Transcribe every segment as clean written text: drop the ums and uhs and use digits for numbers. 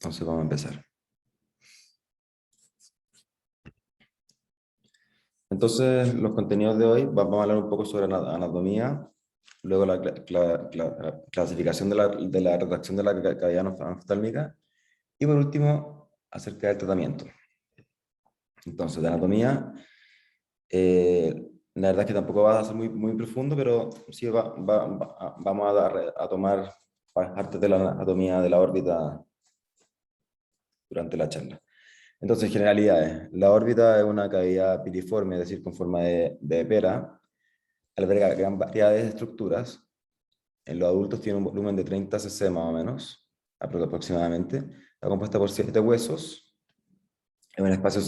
Entonces vamos a empezar. Entonces, los contenidos de hoy, vamos a hablar un poco sobre anatomía, luego la clasificación de la redacción de la cavidad oftálmica y por último, acerca del tratamiento. Entonces, de anatomía, la verdad es que tampoco va a ser muy profundo, pero sí vamos a tomar partes de la anatomía de la órbita durante la charla. Entonces, generalidades. La órbita es una cavidad piriforme, es decir, con forma de pera. Alberga gran variedad de estructuras. En los adultos tiene un volumen de 30 cc más o menos, aproximadamente. Está compuesta por 7 huesos. Es un espacio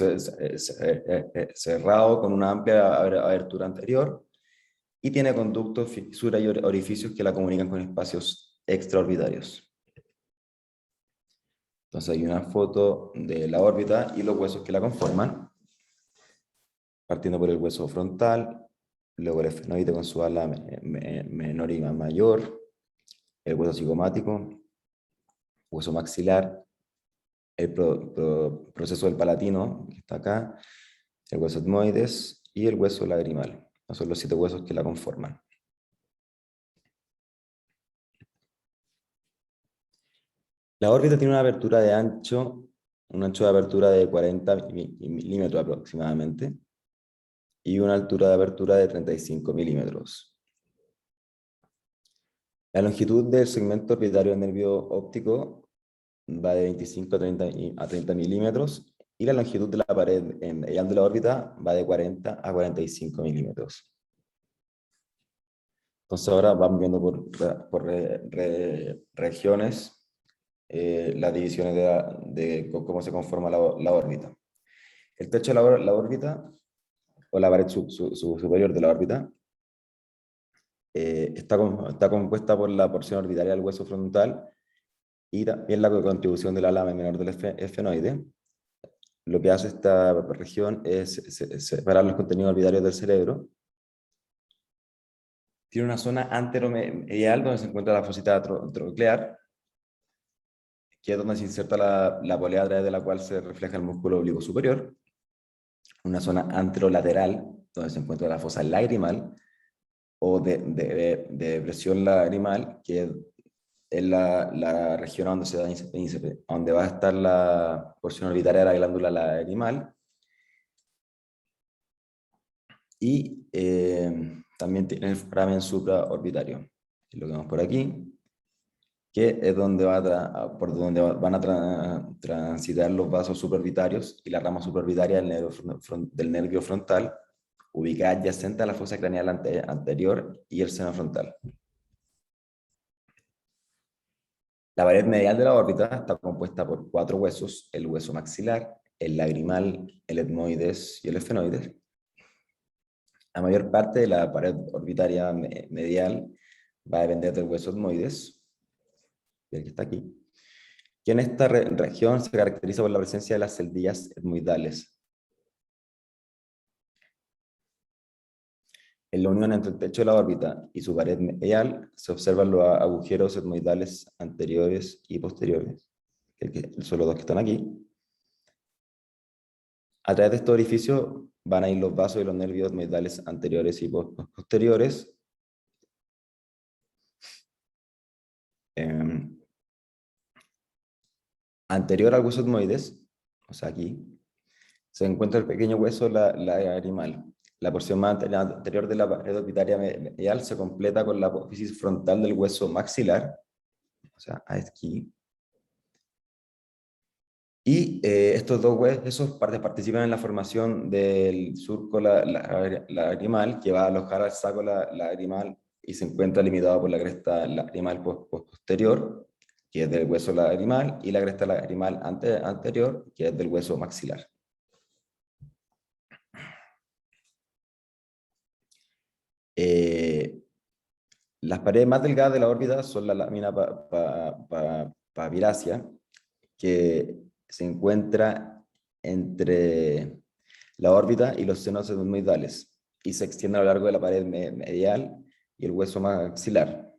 cerrado con una amplia abertura anterior y tiene conductos, fisuras y orificios que la comunican con espacios extraorbitarios. Entonces hay una foto de la órbita y los huesos que la conforman, partiendo por el hueso frontal, luego el efenoide con su ala menor y mayor, el hueso cigomático, hueso maxilar, el proceso del palatino, que está acá, el hueso etmoides y el hueso lagrimal. Esos son los 7 huesos que la conforman. La órbita tiene una abertura de ancho, un ancho de abertura de 40 milímetros aproximadamente, y una altura de abertura de 35 milímetros. La longitud del segmento orbitario del nervio óptico va de 25 a 30 milímetros, y la longitud de la pared medial de la órbita va de 40 a 45 milímetros. Entonces ahora vamos viendo por regiones las divisiones de cómo se conforma la órbita. El techo de la órbita, o la pared superior de la órbita, está compuesta por la porción orbitaria del hueso frontal y también la contribución del ala menor del efenoide. Lo que hace esta región es separar los contenidos orbitarios del cerebro. Tiene una zona anteromedial donde se encuentra la fosita troclear, que es donde se inserta la polea a través de la cual se refleja el músculo oblicuo superior. Una zona anterolateral, donde se encuentra la fosa lagrimal, o de presión lagrimal, que es la región donde, donde va a estar la porción orbitaria de la glándula lagrimal. Y también tiene el foramen supraorbitario, que es lo que vemos por aquí, que es donde por donde van a transitar los vasos supraorbitarios y la rama supraorbitaria del nervio frontal, ubicada adyacente a la fosa craneal anterior y el seno frontal. La pared medial de la órbita está compuesta por 4 huesos: el hueso maxilar, el lagrimal, el etmoides y el efenoides. La mayor parte de la pared orbitaria medial va a depender del hueso etmoides, el que está aquí, que en esta región se caracteriza por la presencia de las celdillas etmoidales. En la unión entre el techo de la órbita y su pared medial se observan los agujeros etmoidales anteriores y posteriores, son los dos que están aquí. A través de estos orificios van a ir los vasos y los nervios etmoidales anteriores y posteriores. Anterior al hueso etmoides, o sea aquí, se encuentra el pequeño hueso lagrimal. La porción más anterior de la pared orbitaria medial se completa con la apófisis frontal del hueso maxilar, o sea, aquí. Y estos dos huesos participan en la formación del surco lagrimal, que va a alojar al saco lagrimal y se encuentra limitado por la cresta lagrimal posterior, que es del hueso lagrimal, y la cresta lagrimal anterior, que es del hueso maxilar. Las paredes más delgadas de la órbita son la lámina papirácea, que se encuentra entre la órbita y los senos etmoidales y se extiende a lo largo de la pared medial y el hueso maxilar.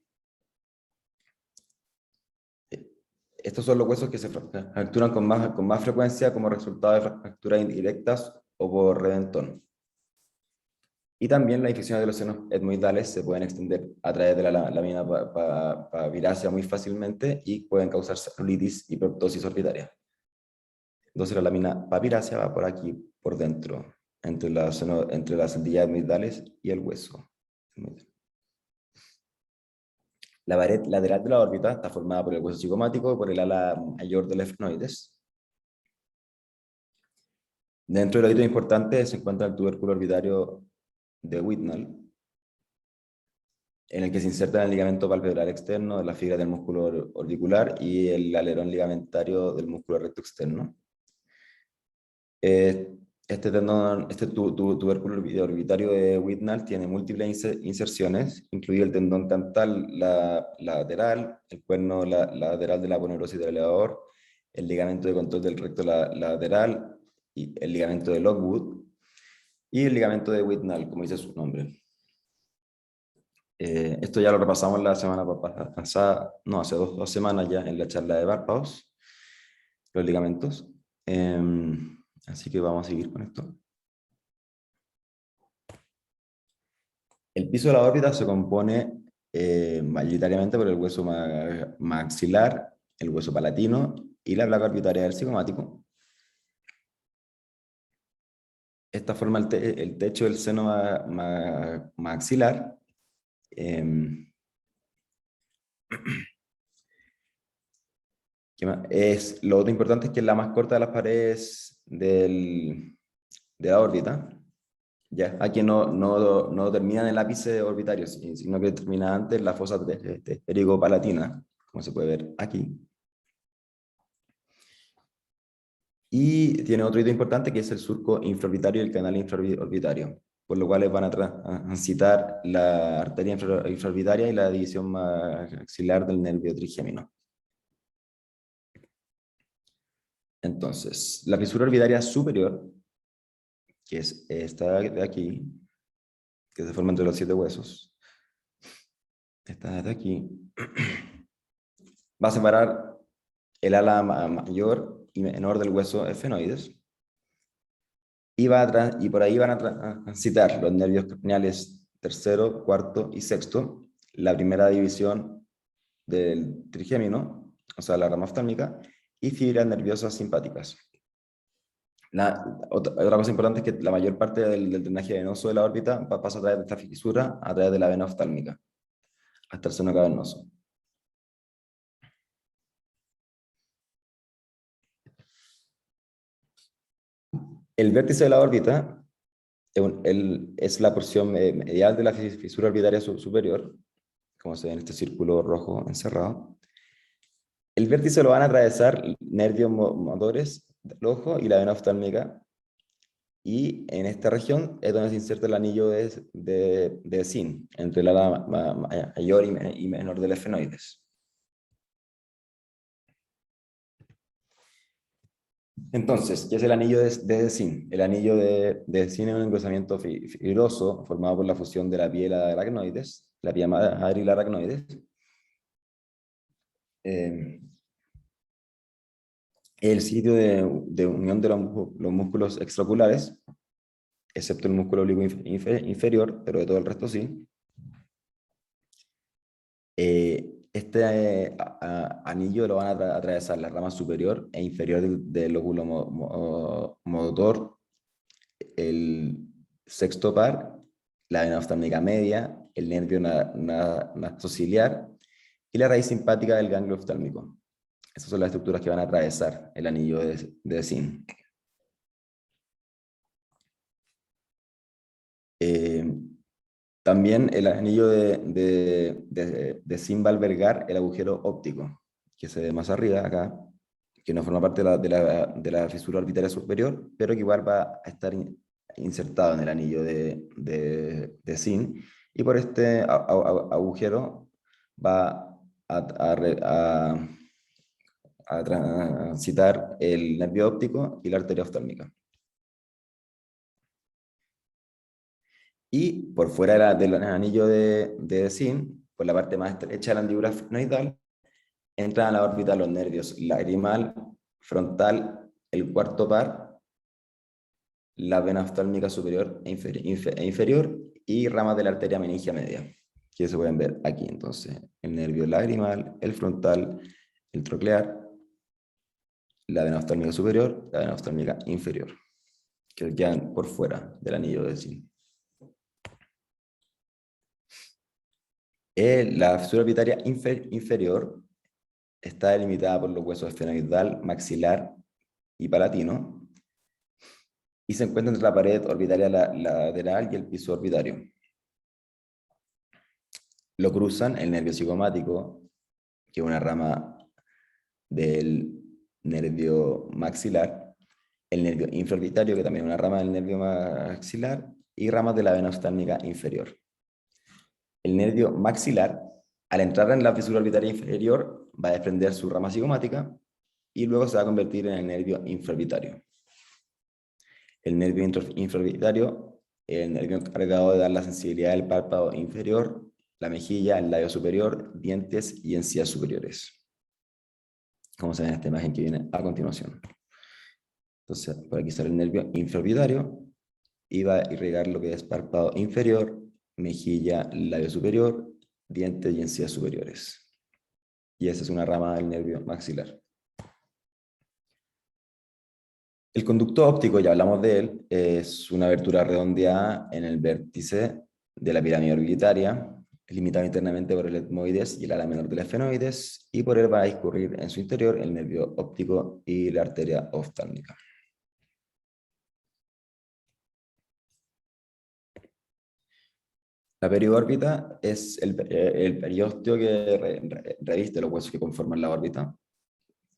estos son los huesos que se fracturan con más frecuencia como resultado de fracturas indirectas o por reventón. Y también las infecciones de los senos etmoidales se pueden extender a través de la lámina papirácea muy fácilmente y pueden causar celulitis y proptosis orbitaria. Entonces la lámina papirácea va por aquí, por dentro, entre las endillas etmoidales y el hueso. La pared lateral de la órbita está formada por el hueso cigomático y por el ala mayor del efenoides. Dentro del oído importante se encuentra el tubérculo orbitario de Whitnall, en el que se inserta el ligamento palpebral externo de la fibra del músculo orbicular y el alerón ligamentario del músculo recto externo. Este tubérculo orbitario de Whitnall tiene múltiples inserciones, incluido el tendón cantal lateral, el cuerno lateral de la aponeurosis del elevador, el ligamento de control del recto lateral, y el ligamento de Lockwood, y el ligamento de Whitnall, como dice su nombre. Esto ya lo repasamos la semana pasada, no, hace dos semanas ya en la charla de párpados, los ligamentos. Así que vamos a seguir con esto. El piso de la órbita se compone mayoritariamente por el hueso maxilar, el hueso palatino y la placa orbitaria del cigomático. Esta forma el techo del seno maxilar. Lo otro importante es que es la más corta de las paredes de la órbita. Ya, aquí no termina en el ápice orbitario, sino que termina antes en la fosa esférico-palatina, como se puede ver aquí. Y tiene otro hito importante que es el surco infraorbitario y el canal infraorbitario, por lo cual van a transitar la arteria infraorbitaria y la división maxilar del nervio trigémino. Entonces, la fisura orbitaria superior, que es esta de aquí, que se forma entre los 7 huesos, esta de aquí, va a separar el ala mayor y menor del hueso efenoides, y por ahí van a transitar los nervios craneales tercero, cuarto y sexto, la primera división del trigémino, o sea, la rama oftálmica, y fibras nerviosas simpáticas. Otra cosa importante es que la mayor parte del drenaje venoso de la órbita pasa a través de esta fisura, a través de la vena oftálmica, hasta el seno cavernoso. El vértice de la órbita es la porción medial de la fisura orbitaria superior, como se ve en este círculo rojo encerrado. El vértice lo van a atravesar nervios motores del ojo y la vena oftálmica, y en esta región es donde se inserta el anillo de Zinn, entre la ala mayor y menor del efenoides. Entonces, ¿qué es el anillo de Zinn? El anillo de Zinn es un engrosamiento fibroso formado por la fusión de la piel aracnoides, la piel madre y la aracnoides. El sitio de unión de los músculos extraoculares, excepto el músculo oblicuo inferior, pero de todo el resto sí. Este anillo lo van a atravesar la rama superior e inferior del lóbulo motor, el sexto par, la vena oftálmica media, el nervio nasociliar y la raíz simpática del ganglio oftálmico. Esas son las estructuras que van a atravesar el anillo de Zinn. También el anillo de Zinn va a albergar el agujero óptico, que se ve más arriba acá, que no forma parte de la fisura orbitaria superior, pero que igual va a estar insertado en el anillo de Zinn, y por este agujero va a transitar el nervio óptico y la arteria oftálmica. Y por fuera del anillo de Zinn, por la parte más estrecha de la mandíbula esfenoidal, entran a la órbita los nervios lagrimal, frontal, el cuarto par, la vena oftálmica superior e inferior y ramas de la arteria meningia media, que se pueden ver aquí. Entonces, el nervio lagrimal, el frontal, el troclear, la vena oftálmica superior, la vena oftálmica inferior, que quedan por fuera del anillo de zinc. La fisura orbitaria inferior está delimitada por los huesos esfenoidal, maxilar y palatino, y se encuentra entre la pared orbitaria lateral y el piso orbitario. Lo cruzan el nervio cigomático, que es una rama del nervio maxilar, el nervio infraorbitario, que también es una rama del nervio maxilar, y ramas de la vena oftálmica inferior. El nervio maxilar, al entrar en la fisura orbitaria inferior, va a desprender su rama cigomática y luego se va a convertir en el nervio infraorbitario. El nervio infraorbitario es el nervio encargado de dar la sensibilidad del párpado inferior, la mejilla, el labio superior, dientes y encías superiores, como se ve en esta imagen que viene a continuación. Entonces, por aquí sale el nervio infraorbitario y va a irrigar lo que es párpado inferior, mejilla, labio superior, dientes y encías superiores. Y esa es una rama del nervio maxilar. El conducto óptico, ya hablamos de él, es una abertura redondeada en el vértice de la pirámide orbitaria, limitado internamente por el etmoides y el ala menor del esfenoides, y por él va a discurrir en su interior el nervio óptico y la arteria oftálmica. La periórbita es el periósteo que reviste los huesos que conforman la órbita.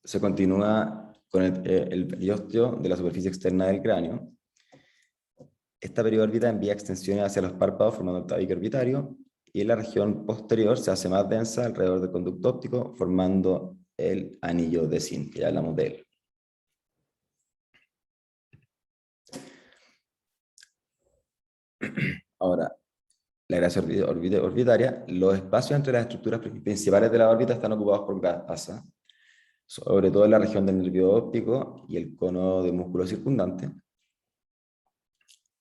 Se continúa con el periósteo de la superficie externa del cráneo. Esta periórbita envía extensiones hacia los párpados formando el tabique orbitario y la región posterior se hace más densa alrededor del conducto óptico formando el anillo de zinc, que ya hablamos de él. Ahora, la grasa orbitaria, los espacios entre las estructuras principales de la órbita están ocupados por grasa, sobre todo en la región del nervio óptico y el cono de músculo circundante.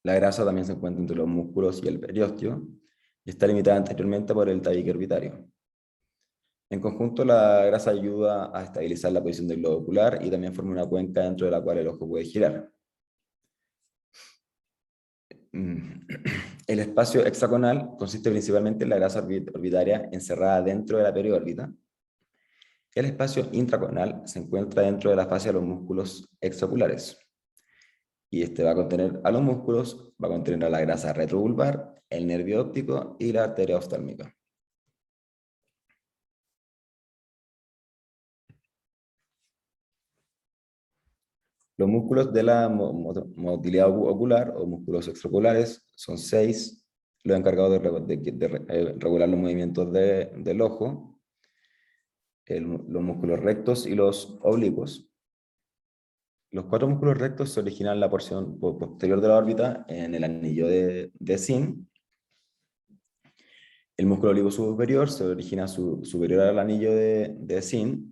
La grasa también se encuentra entre los músculos y el periósteo y está limitada anteriormente por el tabique orbitario. En conjunto, la grasa ayuda a estabilizar la posición del globo ocular y también forma una cuenca dentro de la cual el ojo puede girar. El espacio hexagonal consiste principalmente en la grasa orbitaria encerrada dentro de la periórbita. El espacio intraconal se encuentra dentro de la fascia de los músculos extraoculares. Y este va a contener a los músculos, va a contener a la grasa retrovulvar, el nervio óptico y la arteria oftálmica. Los músculos de la motilidad ocular o músculos extraoculares son 6, los encargados de regular los movimientos del ojo, los músculos rectos y los oblicuos. Los 4 músculos rectos se originan en la porción posterior de la órbita, en el anillo de zinc. El músculo oblicuo superior se origina superior al anillo de zinc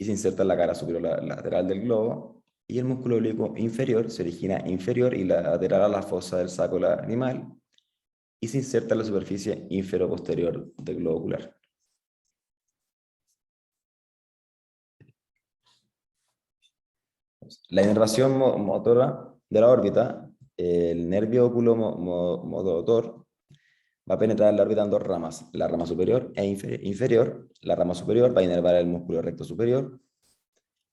y se inserta en la cara superior lateral del globo. Y el músculo oblicuo inferior se origina inferior y lateral a la fosa del saco lagrimal y se inserta en la superficie infero-posterior del globo ocular. La inervación motora de la órbita, el nervio oculomotor, va a penetrar en la órbita en 2 ramas, la rama superior e inferior. La rama superior va a inervar el músculo recto superior,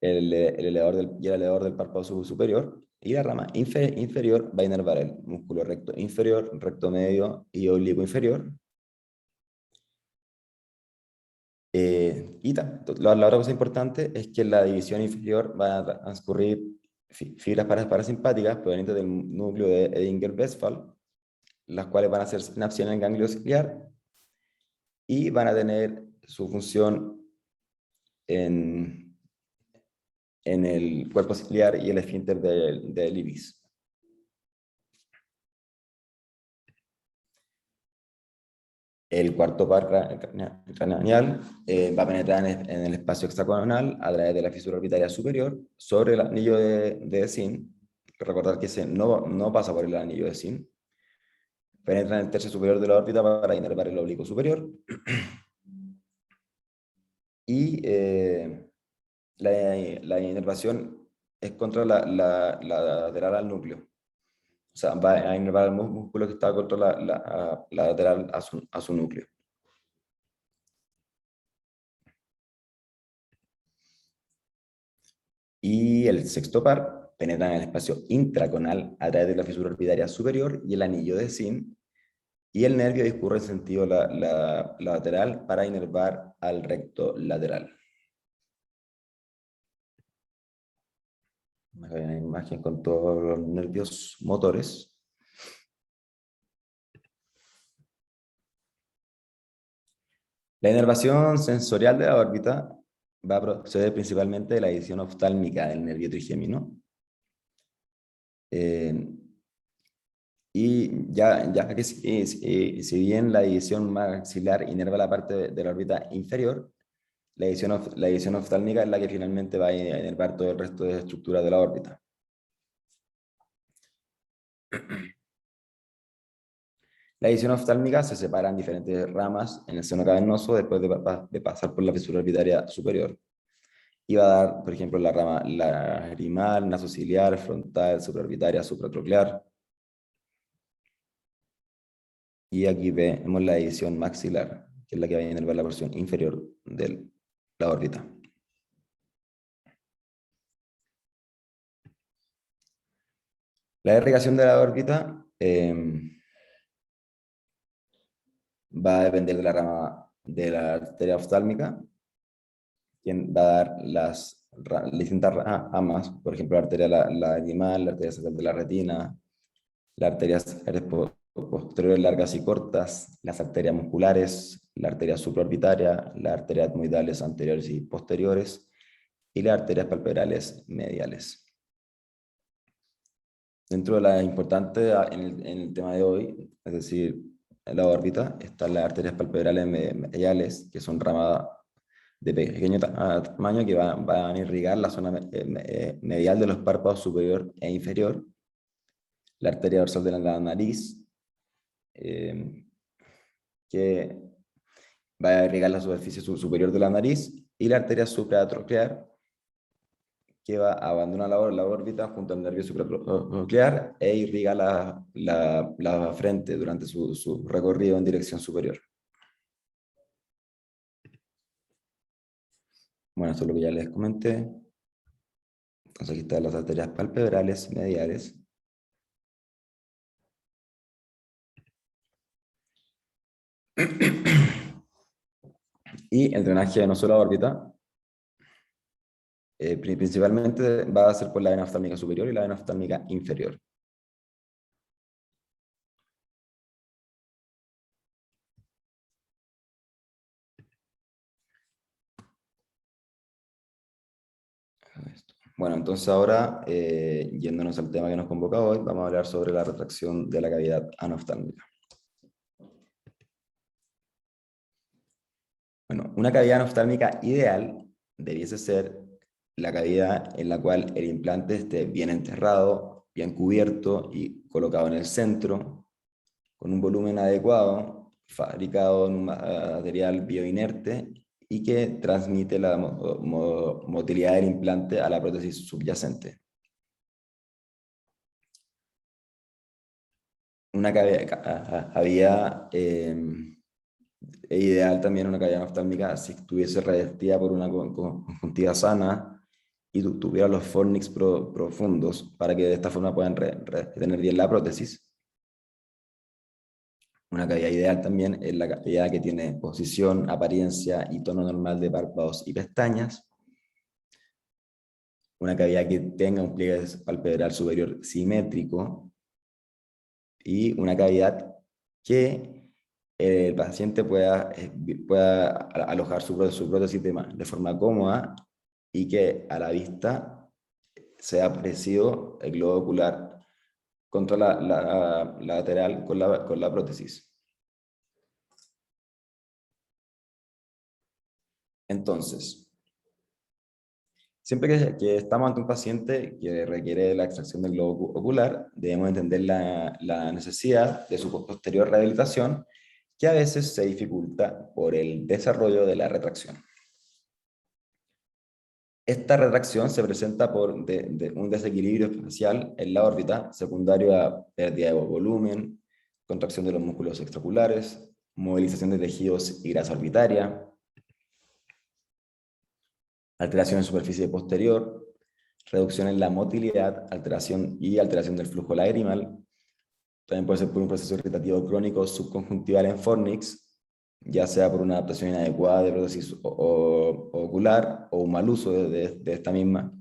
el elevador del párpado superior, y la rama inferior va a inervar el músculo recto inferior, recto medio y oblicuo inferior. La otra cosa importante es que en la división inferior van a transcurrir fibras parasimpáticas provenientes del núcleo de Edinger-Westphal, las cuales van a hacer sinapsis en el ganglio ciliar y van a tener su función en el cuerpo ciliar y el esfínter del ibis. El cuarto par craneal va a penetrar en el espacio extracoronal a través de la fisura orbitaria superior sobre el anillo de Zinc. Recordar que ese no pasa por el anillo de Zinc. Penetra en el tercio superior de la órbita para inervar el oblicuo superior. Y la inervación es contra la lateral al núcleo. O sea, va a inervar el músculo que está contra la lateral a su núcleo. Y el sexto par penetra en el espacio intraconal a través de la fisura orbitaria superior y el anillo de Zinc, y el nervio discurre en sentido lateral para inervar al recto lateral. Acá hay una imagen con todos los nervios motores. La inervación sensorial de la órbita va a proceder principalmente de la adición oftálmica del nervio trigémino. Y ya que si bien la división maxilar inerva la parte de la órbita inferior, la división oftálmica es la que finalmente va a inervar todo el resto de estructuras de la órbita. La división oftálmica se separa en diferentes ramas en el seno cavernoso después de pasar por la fisura orbitaria superior. Y va a dar, por ejemplo, la rama lagrimal, nasociliar, frontal, supraorbitaria, supratroclear. Y aquí vemos la división maxilar, que es la que va a inervar la porción inferior de la órbita. La irrigación de la órbita va a depender de la rama de la arteria oftálmica, quien va a dar las distintas ramas, por ejemplo, la arteria lagrimal, la arteria central de la retina, las arterias posteriores largas y cortas, las arterias musculares, la arteria supraorbitaria, las arterias etmoidales anteriores y posteriores, y las arterias palpebrales mediales. Dentro de la importante en el tema de hoy, es decir, en la órbita, están las arterias palpebrales mediales, que son ramas de pequeño tamaño que van a irrigar la zona medial de los párpados superior e inferior, la arteria dorsal de la nariz, que va a irrigar la superficie superior de la nariz, y la arteria supratroclear, que va a abandonar la órbita junto al nervio supratroclear e irriga la frente durante su recorrido en dirección superior. Bueno, esto es lo que ya les comenté. Entonces aquí están las arterias palpebrales mediales. Y el drenaje de no solo órbita, principalmente va a ser por la vena oftálmica superior y la vena oftálmica inferior. Bueno, entonces ahora, yéndonos al tema que nos convoca hoy, vamos a hablar sobre la retracción de la cavidad anoftálmica. Bueno, una cavidad anoftálmica ideal debiese ser la cavidad en la cual el implante esté bien enterrado, bien cubierto y colocado en el centro, con un volumen adecuado, fabricado en un material bioinerte y que transmite la motilidad del implante a la prótesis subyacente. Una cavidad es ideal también una cavidad oftálmica si estuviese revestida por una conjuntiva sana y tuviera los fornix profundos para que de esta forma puedan retener bien la prótesis. Una cavidad ideal también es la cavidad que tiene posición, apariencia y tono normal de párpados y pestañas. Una cavidad que tenga un pliegue palpebral superior simétrico. Y una cavidad que el paciente pueda alojar su prótesis de forma cómoda y que a la vista sea parecido el globo ocular contra la lateral con la prótesis. Entonces, siempre que estamos ante un paciente que requiere la extracción del globo ocular, debemos entender la necesidad de su posterior rehabilitación, que a veces se dificulta por el desarrollo de la retracción. Esta retracción se presenta por un desequilibrio espacial en la órbita, secundario a pérdida de volumen, contracción de los músculos extraoculares, movilización de tejidos y grasa orbitaria, alteración en superficie posterior, reducción en la motilidad, alteración del flujo lagrimal. También puede ser por un proceso irritativo crónico subconjuntival en Fornix, ya sea por una adaptación inadecuada de prótesis ocular o un mal uso de esta misma.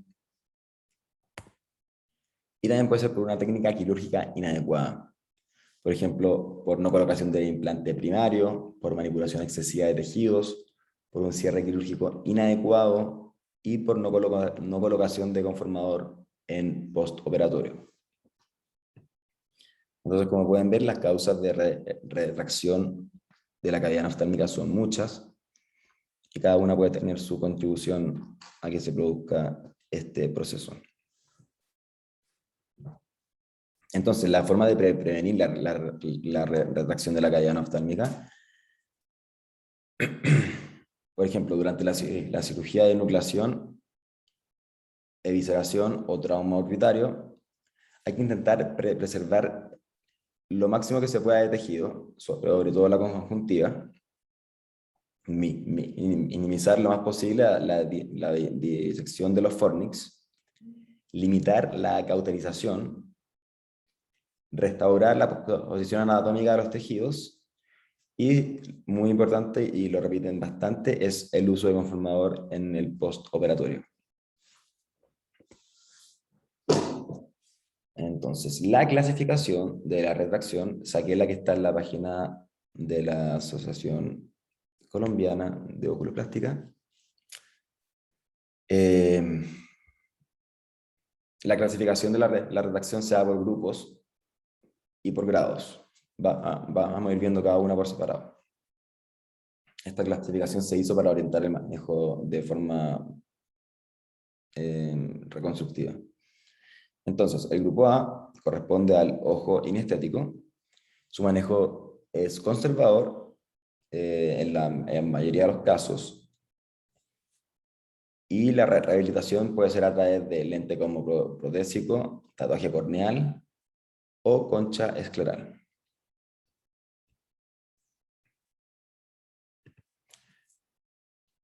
Y también puede ser por una técnica quirúrgica inadecuada. Por ejemplo, por no colocación de implante primario, por manipulación excesiva de tejidos, por un cierre quirúrgico inadecuado y por no colocación de conformador en postoperatorio. Entonces, como pueden ver, las causas de retracción de la cavidad anaftálmica son muchas y cada una puede tener su contribución a que se produzca este proceso. Entonces, la forma de prevenir la retracción de la cavidad anaftálmica, por ejemplo, durante la cirugía de enucleación, evisceración o trauma orbitario, hay que intentar preservar lo máximo que se pueda de tejido, sobre todo la conjuntiva, minimizar lo más posible la disección de los fornix, limitar la cauterización, restaurar la posición anatómica de los tejidos y, muy importante, y lo repiten bastante, es el uso de conformador en el postoperatorio. Entonces, la clasificación de la retracción, saqué la que está en la página de la Asociación Colombiana de Oculoplástica. La clasificación de la retracción se da por grupos y por grados. Vamos a ir viendo cada una por separado. Esta clasificación se hizo para orientar el manejo de forma reconstructiva. Entonces, el grupo A corresponde al ojo inestético. Su manejo es conservador en la mayoría de los casos. Y la rehabilitación puede ser a través de lente como protésico, tatuaje corneal o concha escleral.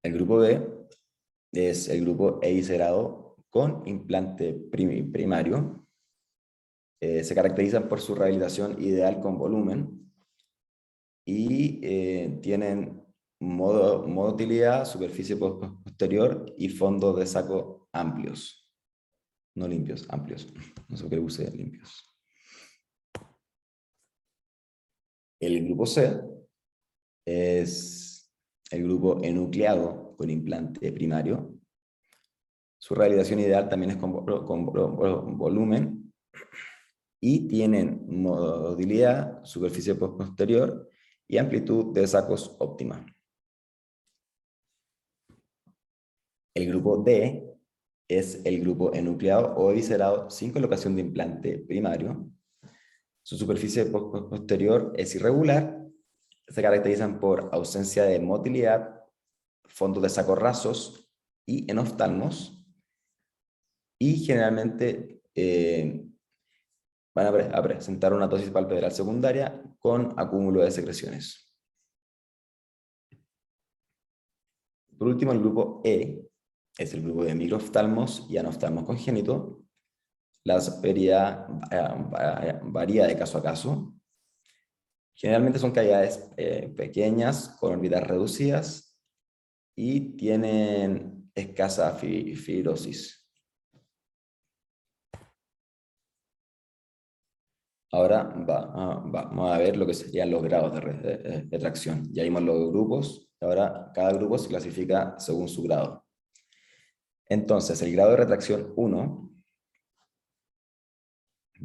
El grupo B es el grupo eviscerado con implante primario. Se caracterizan por su rehabilitación ideal con volumen y tienen motilidad, superficie posterior y fondos de saco amplios. No limpios, amplios. No sé por qué use limpios. El grupo C es el grupo enucleado con implante primario. Su rehabilitación ideal también es con volumen y tienen motilidad, superficie posterior y amplitud de sacos óptima. El grupo D es el grupo enucleado o eviscerado sin colocación de implante primario. Su superficie posterior es irregular. Se caracterizan por ausencia de motilidad, fondos de saco rasos y enoftalmos. Y generalmente van a presentar una tosis palpebral secundaria con acúmulo de secreciones. Por último, el grupo E es el grupo de microoftalmos y anoftalmos congénitos. La severidad varía de caso a caso. Generalmente son cavidades pequeñas, con órbitas reducidas y tienen escasa fibrosis. Ahora vamos a ver lo que serían los grados de retracción. Ya vimos los grupos, ahora cada grupo se clasifica según su grado. Entonces, el grado de retracción 1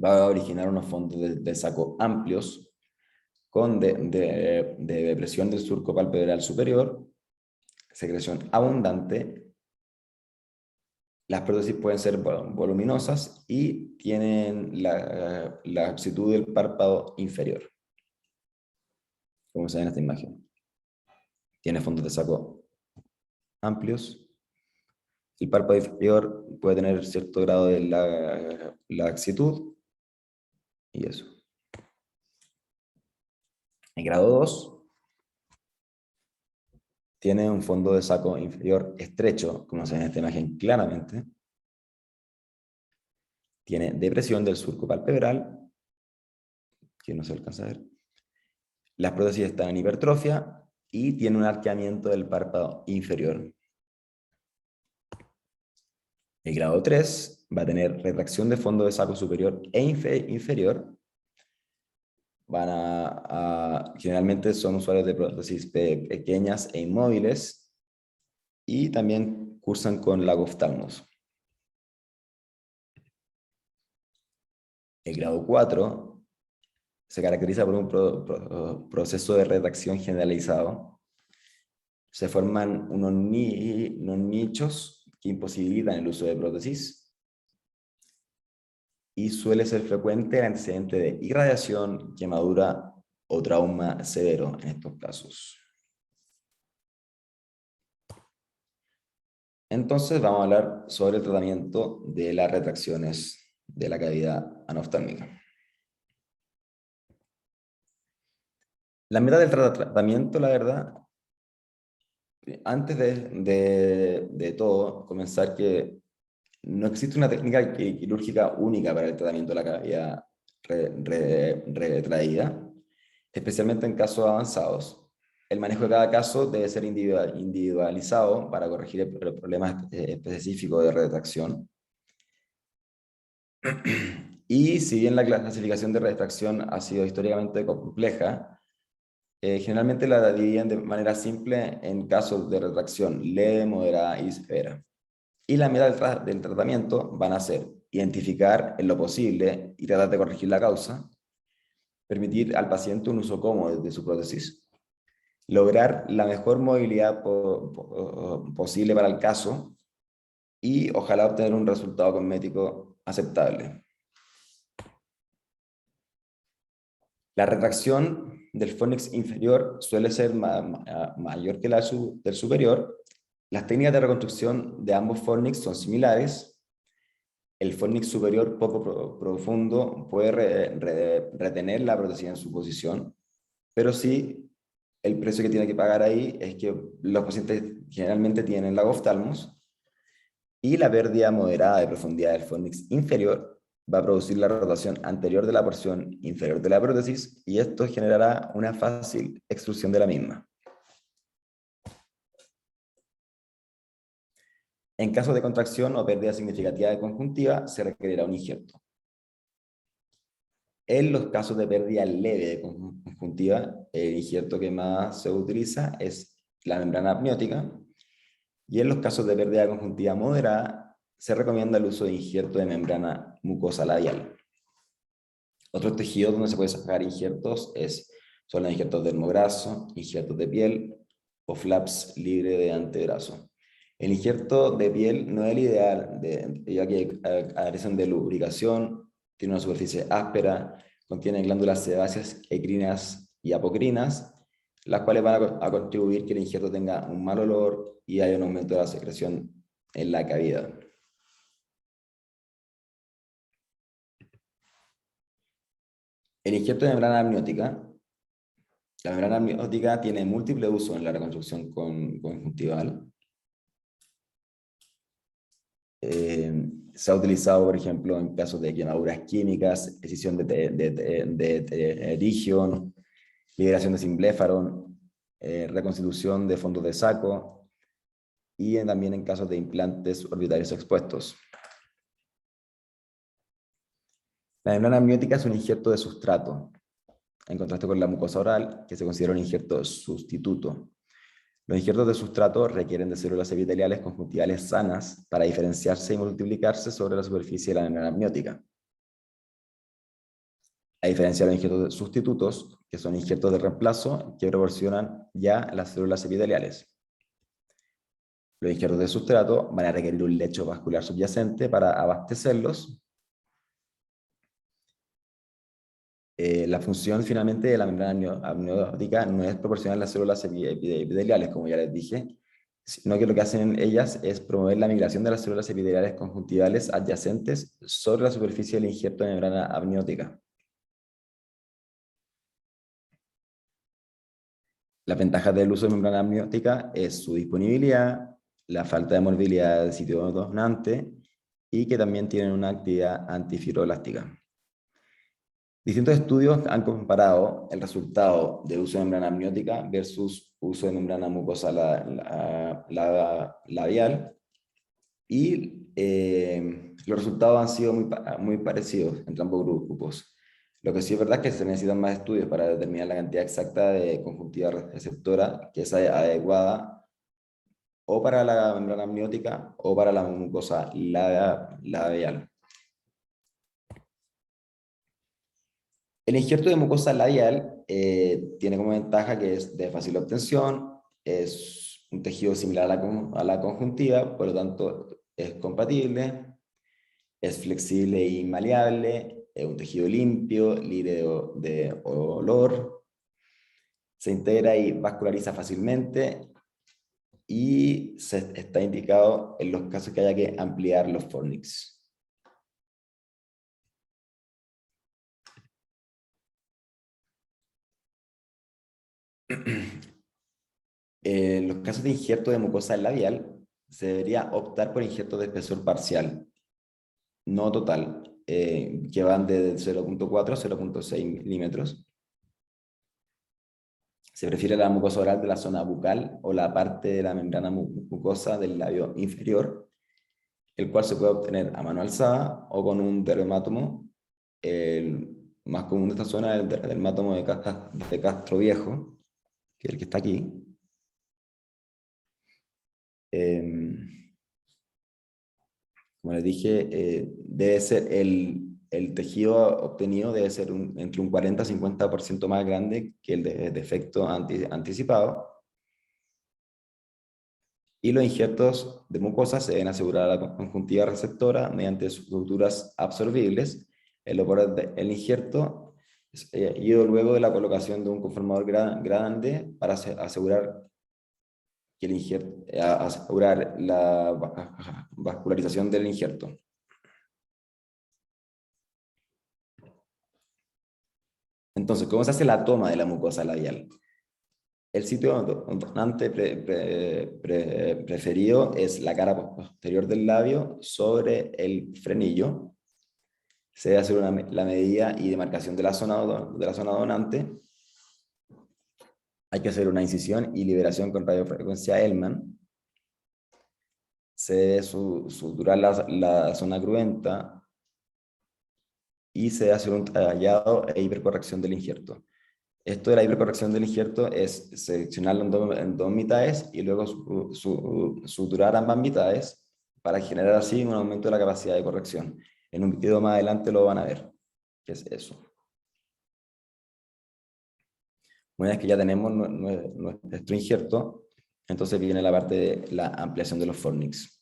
va a originar unos fondos de saco amplios con depresión del surco palpebral superior, secreción abundante, las prótesis pueden ser voluminosas y tienen la aptitud del párpado inferior, como se ve en esta imagen. Tiene fondos de saco amplios. El párpado inferior puede tener cierto grado de laxitud, y eso. El grado 2 tiene un fondo de saco inferior estrecho, como se ve en esta imagen claramente. Tiene depresión del surco palpebral, que no se alcanza a ver. Las prótesis están en hipertrofia y tiene un arqueamiento del párpado inferior. El grado 3 va a tener retracción de fondo de saco superior e inferior. Generalmente son usuarios de prótesis pequeñas e inmóviles y también cursan con lagoftalmos. El grado 4 se caracteriza por un proceso de retracción generalizado. Se forman unos nichos que imposibilitan el uso de prótesis y suele ser frecuente el antecedente de irradiación, quemadura o trauma severo en estos casos. Entonces vamos a hablar sobre el tratamiento de las retracciones de la cavidad anoftálmica. La meta del tratamiento, la verdad, antes de todo, comenzar que no existe una técnica quirúrgica única para el tratamiento de la cavidad retraída, especialmente en casos avanzados. El manejo de cada caso debe ser individualizado para corregir el problema específico de retracción. Y si bien la clasificación de retracción ha sido históricamente compleja, generalmente la dividen de manera simple en casos de retracción leve, moderada y severa. Y la meta del tratamiento van a ser identificar en lo posible y tratar de corregir la causa, permitir al paciente un uso cómodo de su prótesis, lograr la mejor movilidad posible para el caso y ojalá obtener un resultado cosmético aceptable. La retracción del fornix inferior suele ser mayor que la del superior. Las técnicas de reconstrucción de ambos fornix son similares. El fornix superior poco profundo puede retener la prótesis en su posición, pero sí el precio que tiene que pagar ahí es que los pacientes generalmente tienen lagoftalmos y la pérdida moderada de profundidad del fornix inferior va a producir la rotación anterior de la porción inferior de la prótesis y esto generará una fácil extrusión de la misma. En caso de contracción o pérdida significativa de conjuntiva, se requerirá un injerto. En los casos de pérdida leve de conjuntiva, el injerto que más se utiliza es la membrana amniótica, y en los casos de pérdida conjuntiva moderada, se recomienda el uso de injerto de membrana mucosa labial. Otros tejidos donde se puede sacar injertos son los injertos dermograso, injertos de piel o flaps libre de antebrazo. El injerto de piel no es el ideal, ya que carecen de lubricación, tiene una superficie áspera, contiene glándulas sebáceas, ecrinas y apocrinas, las cuales van a contribuir que el injerto tenga un mal olor y haya un aumento de la secreción en la cavidad. El injerto de membrana amniótica. La membrana amniótica tiene múltiples usos en la reconstrucción conjuntival. Se ha utilizado, por ejemplo, en casos de quemaduras químicas, escisión de pterigion, liberación de simbléfaron, reconstitución de fondos de saco y también en casos de implantes orbitales expuestos. La membrana amniótica es un injerto de sustrato, en contraste con la mucosa oral, que se considera un injerto sustituto. Los injertos de sustrato requieren de células epiteliales conjuntivales sanas para diferenciarse y multiplicarse sobre la superficie de la membrana amniótica. A diferencia de los injertos de sustitutos, que son injertos de reemplazo que proporcionan ya las células epiteliales. Los injertos de sustrato van a requerir un lecho vascular subyacente para abastecerlos. La función finalmente de la membrana amniótica no es proporcional a las células epiteliales, como ya les dije, sino que lo que hacen ellas es promover la migración de las células epiteliales conjuntivales adyacentes sobre la superficie del injerto de membrana amniótica. Las ventajas del uso de membrana amniótica es su disponibilidad, la falta de morbilidad del sitio donante y que también tienen una actividad antifibroblástica. Distintos estudios han comparado el resultado de uso de membrana amniótica versus uso de membrana mucosa labial y los resultados han sido muy parecidos entre ambos grupos. Lo que sí es verdad es que se necesitan más estudios para determinar la cantidad exacta de conjuntiva receptora que es adecuada o para la membrana amniótica o para la mucosa labial. El injerto de mucosa labial tiene como ventaja que es de fácil obtención, es un tejido similar a la conjuntiva, por lo tanto es compatible, es flexible y maleable, es un tejido limpio, libre de olor, se integra y vasculariza fácilmente y está indicado en los casos que haya que ampliar los fornix. En los casos de injerto de mucosa labial, se debería optar por injertos de espesor parcial, no total, que van de 0.4 a 0.6 milímetros. Se prefiere la mucosa oral de la zona bucal o la parte de la membrana mucosa del labio inferior, el cual se puede obtener a mano alzada o con un dermatómo. El más común de esta zona es el dermatómo de Castro Viejo, que es el que está aquí. Como les dije, debe ser el tejido obtenido debe ser entre un 40 y 50% más grande que el defecto anticipado. Y los injertos de mucosa se deben asegurar a la conjuntiva receptora mediante suturas absorbibles. El injerto es ido luego de la colocación de un conformador grande para asegurar que el injerto, asegurar la vascularización del injerto. Entonces, ¿cómo se hace la toma de la mucosa labial? El sitio donante preferido es la cara posterior del labio sobre el frenillo. Se debe hacer la medida y demarcación de la zona donante. Hay que hacer una incisión y liberación con radiofrecuencia Hellman. Se debe suturar la zona cruenta y se debe hacer un tallado e hipercorrección del injerto. Esto de la hipercorrección del injerto es seccionarlo en dos mitades y luego suturar ambas mitades para generar así un aumento de la capacidad de corrección. En un video más adelante lo van a ver, que es eso. Una vez que ya tenemos nuestro injerto, entonces viene la parte de la ampliación de los fornix.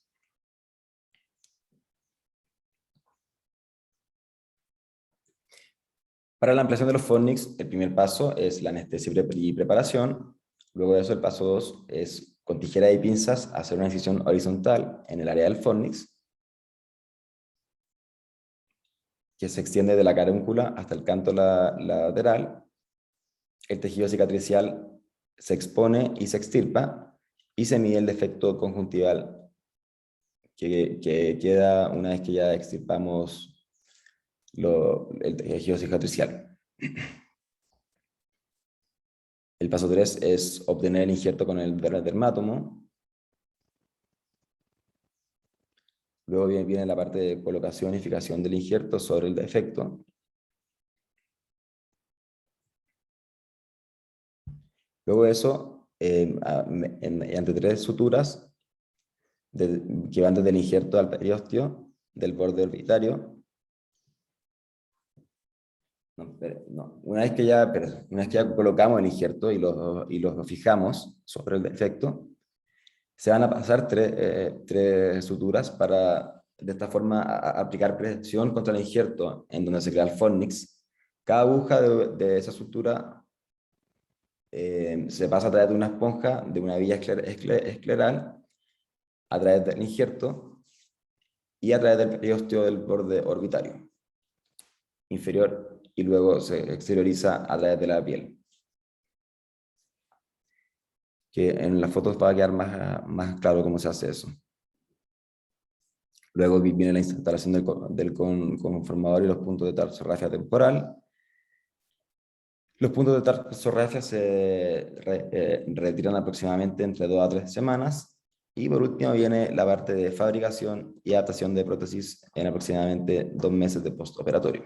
Para la ampliación de los fornix, el primer paso es la anestesia y preparación. Luego de eso, el paso 2 es con tijera y pinzas hacer una incisión horizontal en el área del fornix, que se extiende de la carúncula hasta el canto lateral. El tejido cicatricial se expone y se extirpa y se mide el defecto conjuntival que queda una vez que ya extirpamos el tejido cicatricial. El paso 3 es obtener el injerto con el dermátomo. Luego viene la parte de colocación y fijación del injerto sobre el defecto. Luego de eso, mediante 3 suturas que van desde el injerto al periósteo del borde orbitario. Una vez que ya colocamos el injerto y lo fijamos sobre el defecto, Se van a pasar tres suturas para, de esta forma, aplicar presión contra el injerto en donde se crea el fornix. Cada aguja de esa sutura se pasa a través de una esponja, de una vía escleral, a través del injerto y a través del periósteo del borde orbitario inferior y luego se exterioriza a través de la piel. Que en las fotos va a quedar más claro cómo se hace eso. Luego viene la instalación del conformador y los puntos de tarsorrafia temporal. Los puntos de tarsorrafia se retiran aproximadamente entre 2 a 3 semanas. Y por último viene la parte de fabricación y adaptación de prótesis en aproximadamente 2 meses de postoperatorio.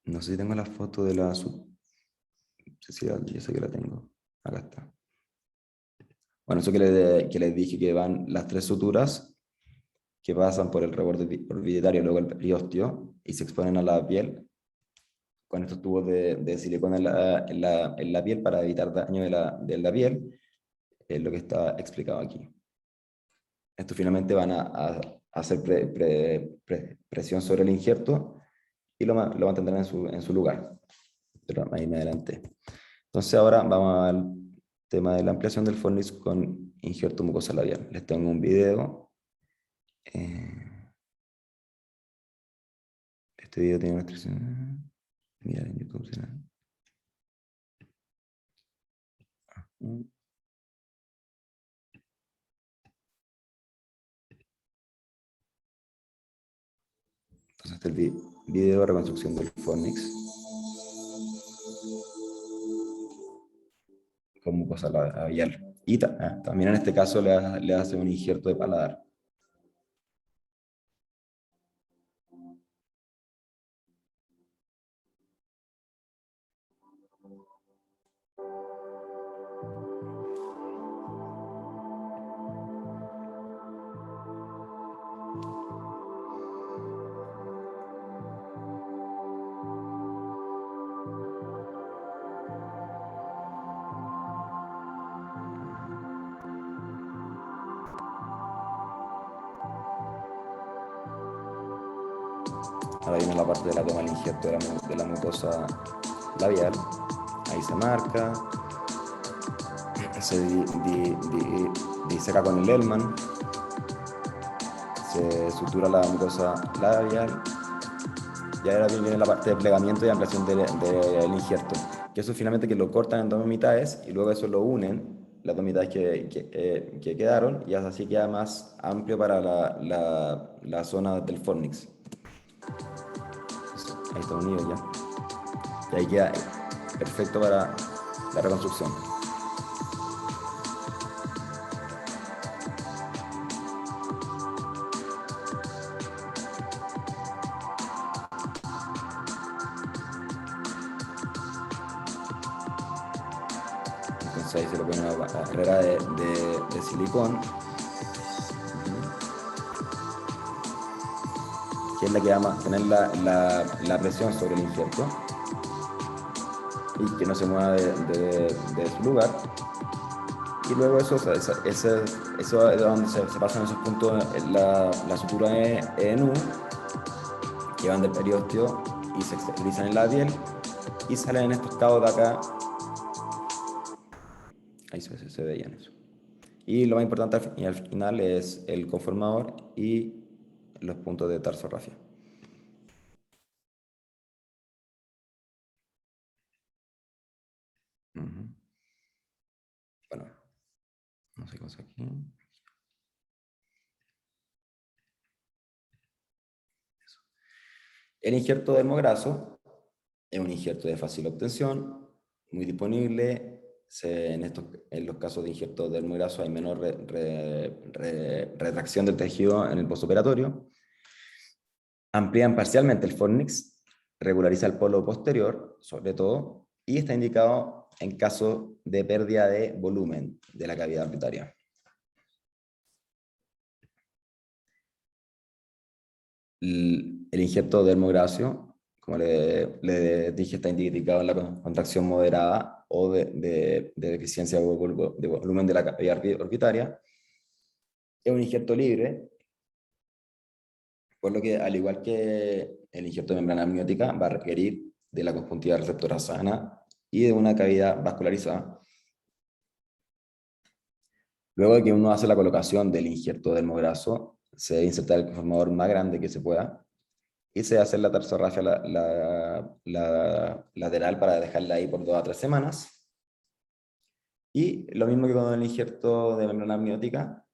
No sé si tengo la foto de la yo sé que la tengo. Acá está. Bueno, eso que les dije que van las 3 suturas que pasan por el reborde orbitario, luego el periósteo y se exponen a la piel con estos tubos de silicona en la piel para evitar daño de la piel, es lo que está explicado aquí. Estos finalmente van a hacer presión sobre el injerto y lo mantendrán en su lugar. Pero ahí me adelanté. Entonces ahora vamos al tema de la ampliación del fornix con injerto mucosa labial. Les tengo un video. Este video tiene una restricción. Mira en YouTube. ¿Sí? Entonces este es el video de reconstrucción del fornix con mucosa labial. Y también en este caso le hace un injerto de paladar. Ahora viene la parte de la toma del injerto de la mucosa labial. Ahí se marca, se diseca con el Hellman, se sutura la mucosa labial y ahora viene la parte de plegamiento y ampliación del injerto, que eso finalmente que lo cortan en 2 mitades y luego eso lo unen, las 2 mitades que quedaron, y así queda más amplio para la zona del fornix. Ahí está unido ya. Y ahí queda perfecto para la reconstrucción. Entonces ahí se le pone una barrera de silicón, que es la que va a mantener la presión sobre el injerto y que no se mueva de su lugar. Y luego eso es donde se pasan esos puntos, la sutura en U, que van del periósteo y se exteriorizan en la piel y salen en estos cabos de acá. Ahí se veían eso. Y lo más importante al final es el conformador y los puntos de tarsorrafia. Bueno, no sé qué cosa aquí. Eso. El injerto dermograso es un injerto de fácil obtención, muy disponible. En los casos de injerto dermograso hay menor retracción del tejido en el postoperatorio. Amplían parcialmente el fornix, regulariza el polo posterior, sobre todo, y está indicado en caso de pérdida de volumen de la cavidad orbitaria. El injerto dermograsio como le dije, está indicado en la contracción moderada o de deficiencia de volumen de la cavidad orbitaria. Es un injerto libre, por lo que, al igual que el injerto de membrana amniótica, va a requerir de la conjuntiva receptora sana y de una cavidad vascularizada. Luego de que uno hace la colocación del injerto dermograso, se debe insertar el conformador más grande que se pueda y se hace la tarsorrafia la lateral para dejarla ahí por 2 a 3 semanas. Y lo mismo que con el injerto de membrana amniótica,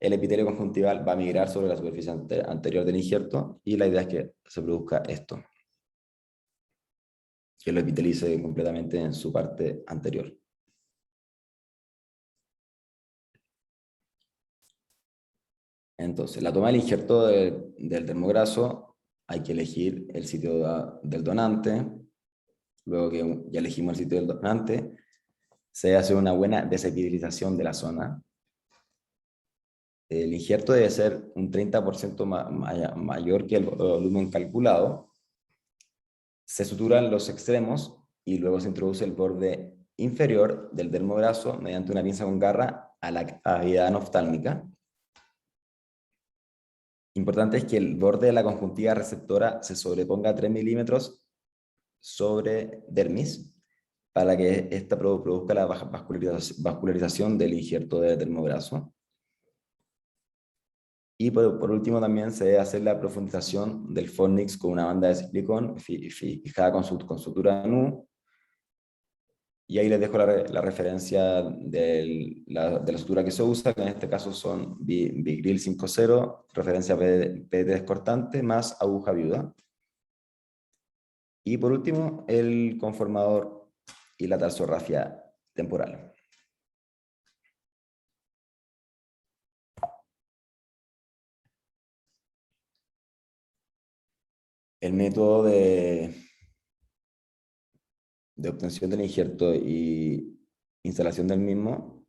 el epitelio conjuntival va a migrar sobre la superficie anterior del injerto y la idea es que se produzca esto, que lo epitelice completamente en su parte anterior. Entonces, la toma del injerto del dermograso, hay que elegir el sitio del donante. Luego que ya elegimos el sitio del donante, se hace una buena desepitelización de la zona. El injerto debe ser un 30% mayor que el volumen calculado. Se suturan los extremos y luego se introduce el borde inferior del dermograso mediante una pinza con garra a la cavidad anoftálmica. Importante es que el borde de la conjuntiva receptora se sobreponga a 3 milímetros sobre dermis para que ésta produzca la vascularización del injerto de dermograso. Y por último también se debe hacer la profundización del fornix con una banda de silicón fijada con sutura NU. Y ahí les dejo la referencia de la sutura que se usa, que en este caso son Bigril 5.0, referencia P3 cortante, más aguja viuda. Y por último, el conformador y la tarsorrafia temporal. El método de obtención del injerto y instalación del mismo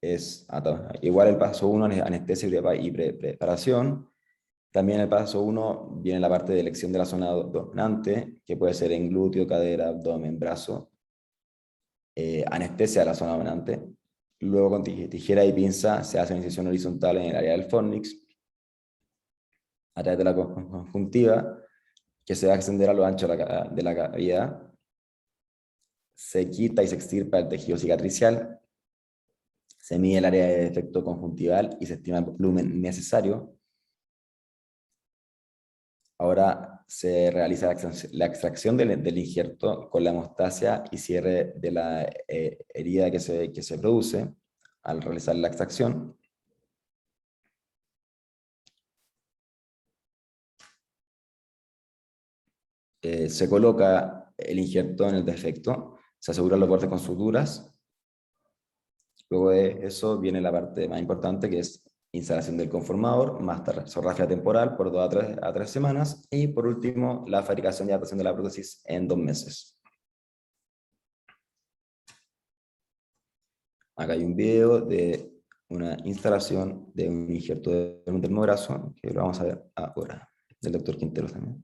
es igual el paso 1, anestesia y preparación. También el paso 1 viene la parte de elección de la zona donante, que puede ser en glúteo, cadera, abdomen, brazo. Anestesia de la zona donante. Luego con tijera y pinza se hace una incisión horizontal en el área del fornix a través de la conjuntiva, que se va a extender a lo ancho de la cavidad. Se quita y se extirpa el tejido cicatricial. Se mide el área de efecto conjuntival y se estima el volumen necesario. Ahora se realiza la extracción del injerto con la hemostasia y cierre de la herida que se produce al realizar la extracción. Se coloca el injerto en el defecto, se aseguran los bordes con suturas. Luego de eso viene la parte más importante, que es instalación del conformador, más tarsorrafia temporal por 2 a 3 semanas, y por último, la fabricación y adaptación de la prótesis en 2 meses. Acá hay un video de una instalación de un injerto de un dermograso, que lo vamos a ver ahora, del doctor Quintero también.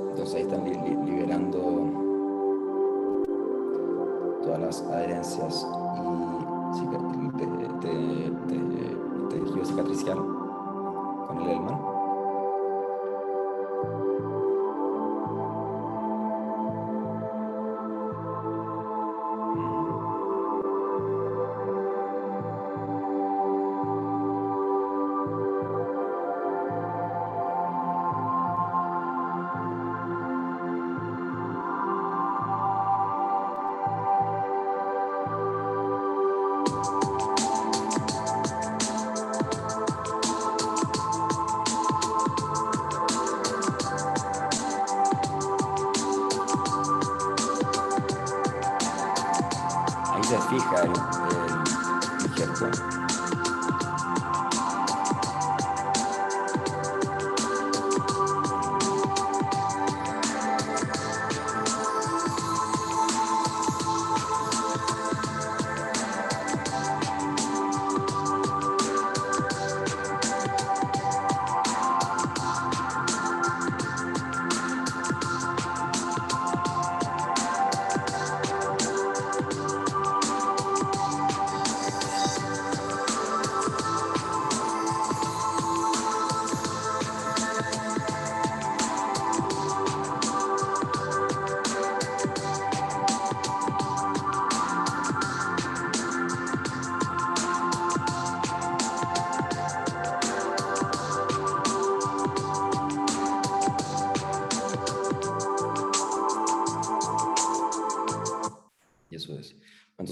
Entonces ahí están liberando todas las adherencias y tejido cicatricial con el Elman. Ahí se fija el injerto.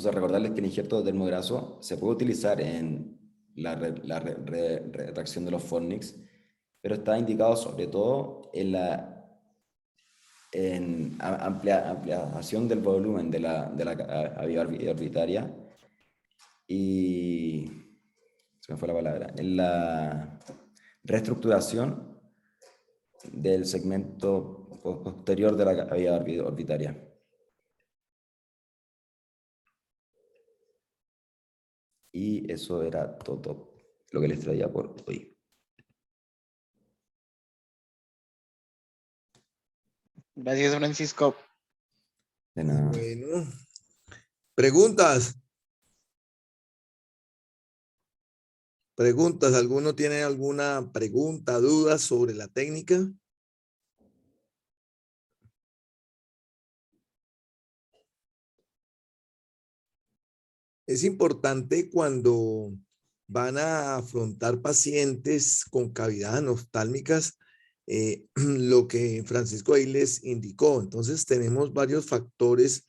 Entonces, recordarles que el injerto dermograso se puede utilizar en retracción de los fornix, pero está indicado sobre todo en la ampliación del volumen de la vía orbitaria y, se me fue la palabra, en la reestructuración del segmento posterior de la vía orbitaria. Y eso era todo lo que les traía por hoy. Gracias, Francisco. De nada. Bueno, preguntas. Preguntas. ¿Alguno tiene alguna pregunta, duda sobre la técnica? Es importante cuando van a afrontar pacientes con cavidades anoftálmicas, lo que Francisco ahí les indicó. Entonces tenemos varios factores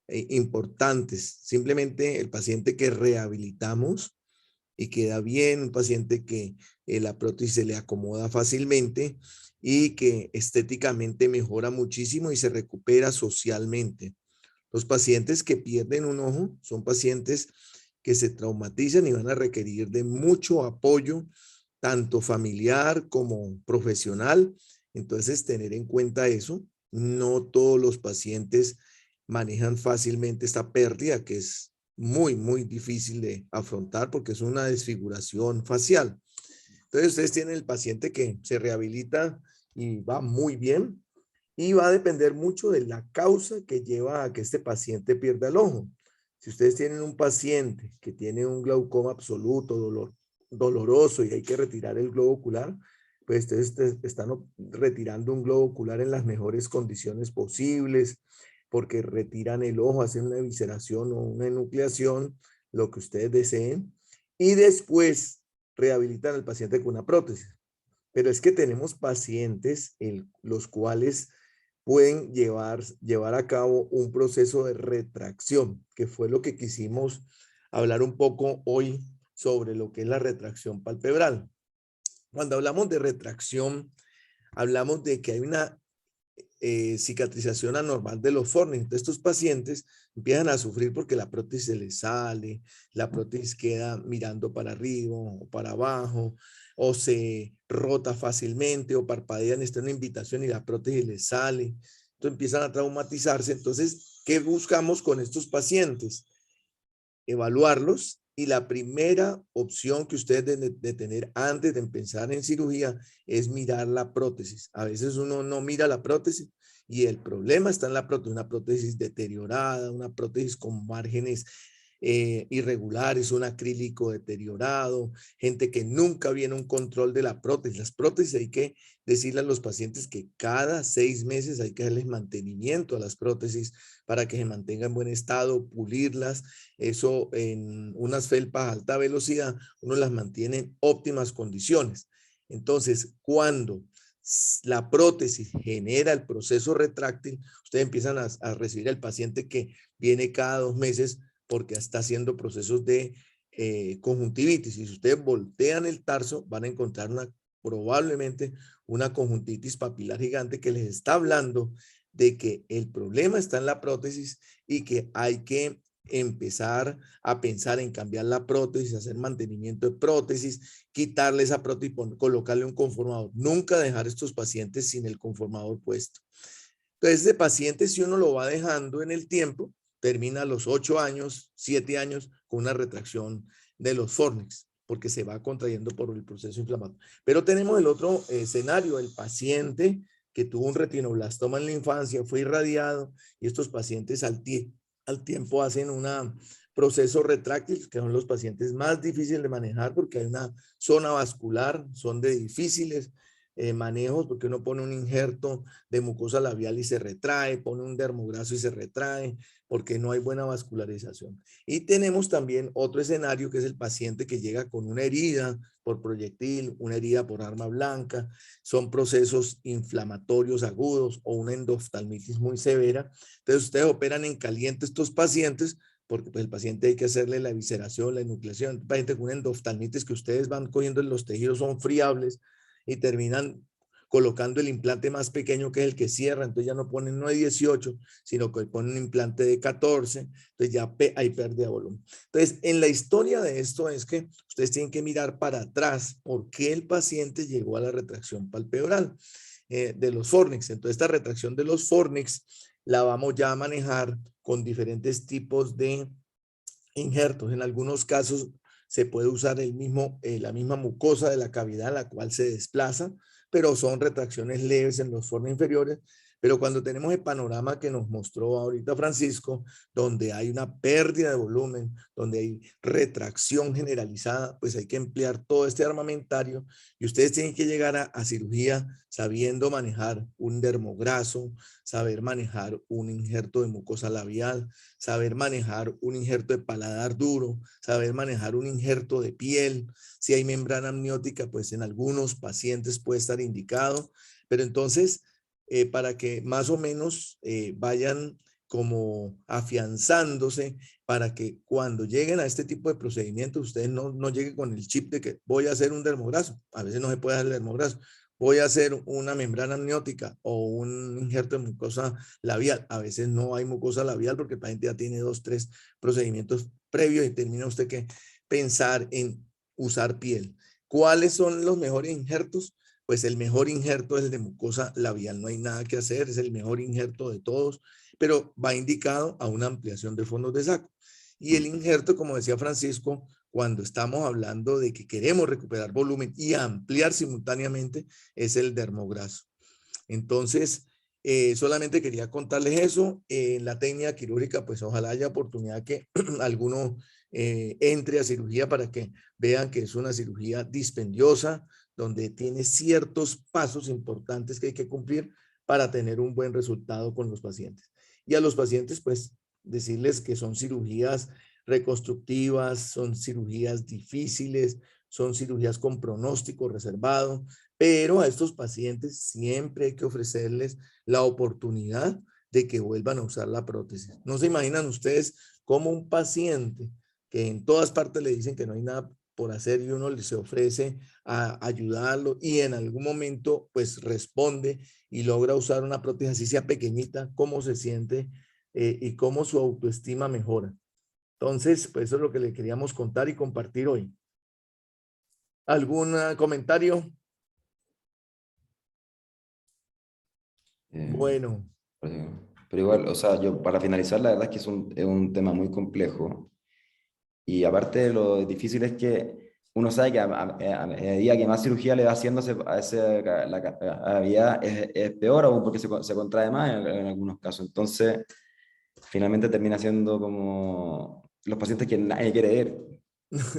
importantes. Simplemente el paciente que rehabilitamos y queda bien, un paciente que la prótesis se le acomoda fácilmente y que estéticamente mejora muchísimo y se recupera socialmente. Los pacientes que pierden un ojo son pacientes que se traumatizan y van a requerir de mucho apoyo, tanto familiar como profesional. Entonces, tener en cuenta eso. No todos los pacientes manejan fácilmente esta pérdida, que es muy, muy difícil de afrontar porque es una desfiguración facial. Entonces, ustedes tienen el paciente que se rehabilita y va muy bien, y va a depender mucho de la causa que lleva a que este paciente pierda el ojo. Si ustedes tienen un paciente que tiene un glaucoma absoluto, doloroso y hay que retirar el globo ocular, pues ustedes están retirando un globo ocular en las mejores condiciones posibles, porque retiran el ojo, hacen una evisceración o una enucleación, lo que ustedes deseen, y después rehabilitan al paciente con una prótesis. Pero es que tenemos pacientes los cuales pueden llevar a cabo un proceso de retracción, que fue lo que quisimos hablar un poco hoy sobre lo que es la retracción palpebral. Cuando hablamos de retracción, hablamos de que hay una cicatrización anormal de los fornix. Estos pacientes empiezan a sufrir porque la prótesis se les sale, la prótesis queda mirando para arriba o para abajo, o se rota fácilmente, o parpadean, está en una invitación y la prótesis les sale. Entonces empiezan a traumatizarse. Entonces, ¿qué buscamos con estos pacientes? Evaluarlos, y la primera opción que ustedes deben de tener antes de empezar en cirugía es mirar la prótesis. A veces uno no mira la prótesis y el problema está en la prótesis, una prótesis deteriorada, una prótesis con márgenes irregulares, un acrílico deteriorado, gente que nunca viene un control de la prótesis. Las prótesis hay que decirle a los pacientes que cada 6 meses hay que darles mantenimiento a las prótesis para que se mantengan en buen estado, pulirlas. Eso en unas felpas a alta velocidad, uno las mantiene en óptimas condiciones. Entonces, cuando la prótesis genera el proceso retráctil, ustedes empiezan a recibir al paciente que viene cada 2 meses porque está haciendo procesos de conjuntivitis. Y si ustedes voltean el tarso, van a encontrar probablemente una conjuntivitis papilar gigante que les está hablando de que el problema está en la prótesis y que hay que empezar a pensar en cambiar la prótesis, hacer mantenimiento de prótesis, quitarle esa prótesis, colocarle un conformador. Nunca dejar a estos pacientes sin el conformador puesto. Entonces, ese paciente, si uno lo va dejando en el tiempo, termina a los 8 años, 7 años con una retracción de los fornix, porque se va contrayendo por el proceso inflamatorio. Pero tenemos el otro escenario, el paciente que tuvo un retinoblastoma en la infancia, fue irradiado, y estos pacientes al tiempo hacen un proceso retráctil, que son los pacientes más difíciles de manejar porque hay una zona vascular, son de difíciles manejos, porque uno pone un injerto de mucosa labial y se retrae, pone un dermograso y se retrae, porque no hay buena vascularización. Y tenemos también otro escenario, que es el paciente que llega con una herida por proyectil, una herida por arma blanca, son procesos inflamatorios agudos o una endoftalmitis muy severa. Entonces ustedes operan en caliente estos pacientes porque pues, el paciente hay que hacerle la evisceración, la enucleación. El paciente con una endoftalmitis que ustedes van cogiendo en los tejidos son friables y terminan colocando el implante más pequeño, que es el que cierra, entonces ya no ponen no de 18, sino que ponen un implante de 14, entonces ya hay pérdida de volumen. Entonces, en la historia de esto es que ustedes tienen que mirar para atrás por qué el paciente llegó a la retracción palpeoral de los fornix. Entonces, esta retracción de los fornix la vamos ya a manejar con diferentes tipos de injertos. En algunos casos se puede usar la misma mucosa de la cavidad, la cual se desplaza, pero son retracciones leves en los fornos inferiores. Pero cuando tenemos el panorama que nos mostró ahorita Francisco, donde hay una pérdida de volumen, donde hay retracción generalizada, pues hay que emplear todo este armamentario y ustedes tienen que llegar a cirugía sabiendo manejar un dermograso, saber manejar un injerto de mucosa labial, saber manejar un injerto de paladar duro, saber manejar un injerto de piel. Si hay membrana amniótica, pues en algunos pacientes puede estar indicado, pero entonces para que más o menos vayan como afianzándose para que cuando lleguen a este tipo de procedimientos ustedes no lleguen con el chip de que voy a hacer un dermograso. A veces no se puede hacer el dermograso. Voy a hacer una membrana amniótica o un injerto de mucosa labial. A veces no hay mucosa labial porque el paciente ya tiene 2, 3 procedimientos previos y termina usted que pensar en usar piel. ¿Cuáles son los mejores injertos? Pues el mejor injerto es el de mucosa labial. No hay nada que hacer, es el mejor injerto de todos, pero va indicado a una ampliación de fondos de saco. Y el injerto, como decía Francisco, cuando estamos hablando de que queremos recuperar volumen y ampliar simultáneamente, es el dermograso. Entonces, solamente quería contarles eso. En la técnica quirúrgica, pues ojalá haya oportunidad que alguno entre a cirugía para que vean que es una cirugía dispendiosa, donde tiene ciertos pasos importantes que hay que cumplir para tener un buen resultado con los pacientes. Y a los pacientes, pues, decirles que son cirugías reconstructivas, son cirugías difíciles, son cirugías con pronóstico reservado, pero a estos pacientes siempre hay que ofrecerles la oportunidad de que vuelvan a usar la prótesis. No se imaginan ustedes cómo un paciente que en todas partes le dicen que no hay nada por hacer y uno se ofrece a ayudarlo y en algún momento pues responde y logra usar una prótesis así sea pequeñita, cómo se siente y cómo su autoestima mejora. Entonces, pues eso es lo que le queríamos contar y compartir hoy. ¿Algún comentario? Bueno. Pero igual, o sea, yo para finalizar, la verdad es que es un tema muy complejo. Y aparte de lo difícil es que uno sabe que a medida que más cirugía le va haciendo la cavidad es peor aún porque se contrae más en algunos casos. Entonces, finalmente termina siendo como los pacientes que nadie quiere ver.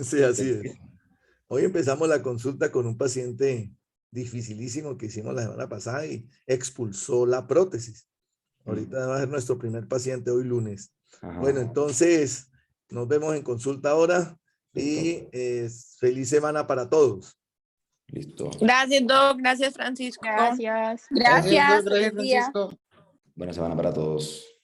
Sí, así es. Hoy empezamos la consulta con un paciente dificilísimo que hicimos la semana pasada y expulsó la prótesis. Ahorita va a ser nuestro primer paciente hoy lunes. Ajá. Bueno, entonces nos vemos en consulta ahora y feliz semana para todos. Listo. Gracias, Doc. Gracias, Francisco. Gracias. Gracias, Gracias. Doc, gracias, Feliz día. Francisco. Buena semana para todos.